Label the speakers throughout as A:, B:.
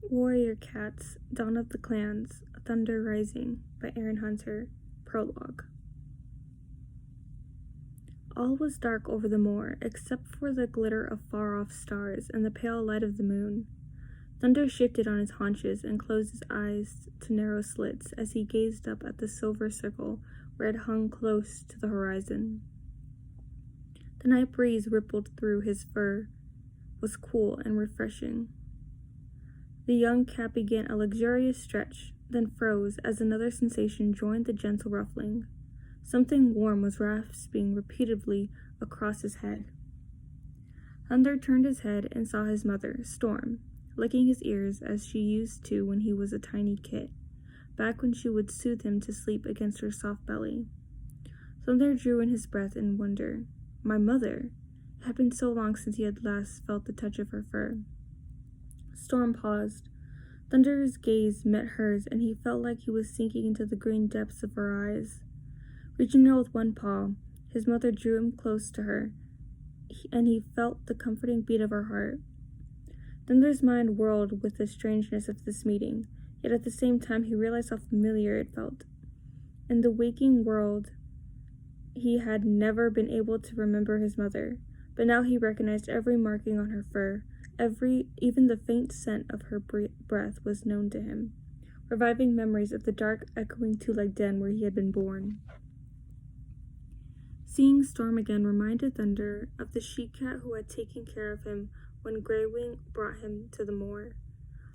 A: Warrior Cats, Dawn of the Clans, Thunder Rising by Erin Hunter, Prologue. All was dark over the moor, except for the glitter of far-off stars and the pale light of the moon. Thunder shifted on his haunches and closed his eyes to narrow slits as he gazed up at the silver circle where it hung close to the horizon. The night breeze rippled through his fur, was cool and refreshing. The young cat began a luxurious stretch, then froze as another sensation joined the gentle ruffling. Something warm was rasping repeatedly across his head. Thunder turned his head and saw his mother, Storm, licking his ears as she used to when he was a tiny kit, back when she would soothe him to sleep against her soft belly. Thunder drew in his breath in wonder. My mother! It had been so long since he had last felt the touch of her fur. Storm paused. Thunder's gaze met hers, and he felt like he was sinking into the green depths of her eyes. Reaching out with one paw, his mother drew him close to her, and he felt the comforting beat of her heart. Thunder's mind whirled with the strangeness of this meeting, yet at the same time he realized how familiar it felt. In the waking world, he had never been able to remember his mother, but now he recognized every marking on her fur. Even the faint scent of her breath was known to him, reviving memories of the dark, echoing two-legged den where he had been born. Seeing Storm again reminded Thunder of the she-cat who had taken care of him when Greywing brought him to the moor.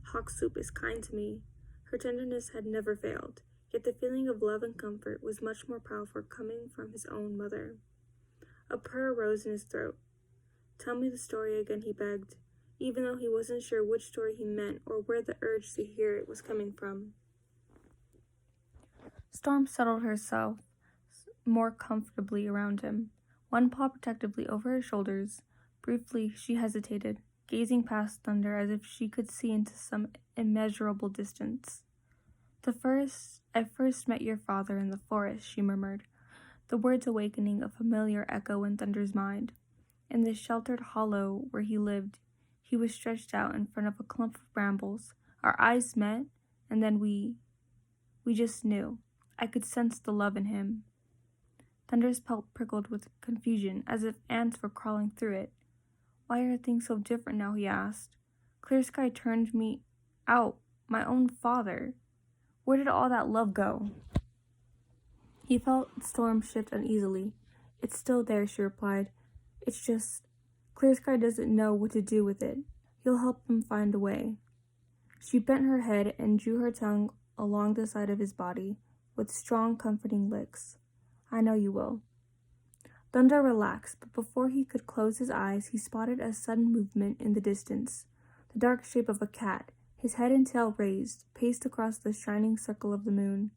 A: Hawk Soup is kind to me. Her tenderness had never failed, yet the feeling of love and comfort was much more powerful coming from his own mother. A purr rose in his throat. Tell me the story again, he begged, even though he wasn't sure which story he meant or where the urge to hear it was coming from. Storm settled herself more comfortably around him, one paw protectively over his shoulders. Briefly, she hesitated, gazing past Thunder as if she could see into some immeasurable distance. I first met your father in the forest, she murmured, the words awakening a familiar echo in Thunder's mind. In the sheltered hollow where he lived, he was stretched out in front of a clump of brambles. Our eyes met, and then we just knew. I could sense the love in him. Thunder's pelt prickled with confusion, as if ants were crawling through it. Why are things so different now, he asked. Clear Sky turned me out, my own father. Where did all that love go? He felt Storm shift uneasily. It's still there, she replied. It's just, Clear Sky doesn't know what to do with it. He'll help him find a way. She bent her head and drew her tongue along the side of his body, with strong, comforting licks. I know you will. Thunder relaxed, but before he could close his eyes, he spotted a sudden movement in the distance. The dark shape of a cat, his head and tail raised, paced across the shining circle of the moon.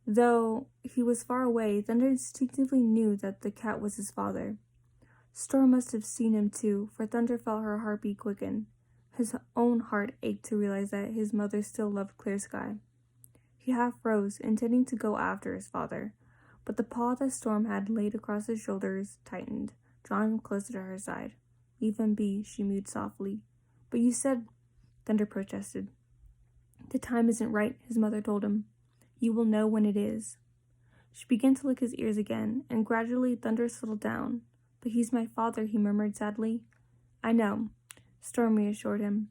A: Though he was far away, Thunder instinctively knew that the cat was his father. Storm must have seen him too, for Thunder felt her heartbeat quicken. His own heart ached to realize that his mother still loved Clear Sky. He half rose, intending to go after his father, but the paw that Storm had laid across his shoulders tightened, drawing him closer to her side. Leave him be, she mewed softly. But you said, Thunder protested. The time isn't right, his mother told him. You will know when it is. She began to lick his ears again, and gradually Thunder settled down. But he's my father, he murmured sadly. I know, Storm reassured him.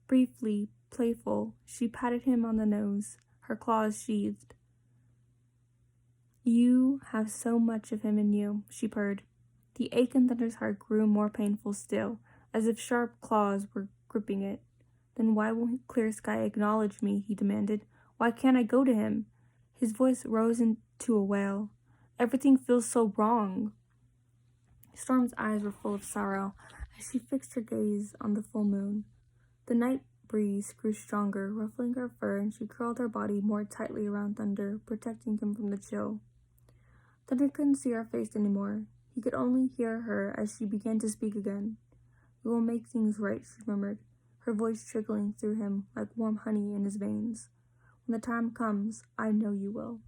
A: Briefly, playful, she patted him on the nose, her claws sheathed. You have so much of him in you, she purred. The ache in Thunder's heart grew more painful still, as if sharp claws were gripping it. Then why won't Clear Sky acknowledge me, he demanded. Why can't I go to him? His voice rose into a wail. Everything feels so wrong. Storm's eyes were full of sorrow as she fixed her gaze on the full moon. The night breeze grew stronger, ruffling her fur, and she curled her body more tightly around Thunder, protecting him from the chill. Thunder couldn't see her face anymore. He could only hear her as she began to speak again. We will make things right, she murmured, her voice trickling through him like warm honey in his veins. When the time comes, I know you will.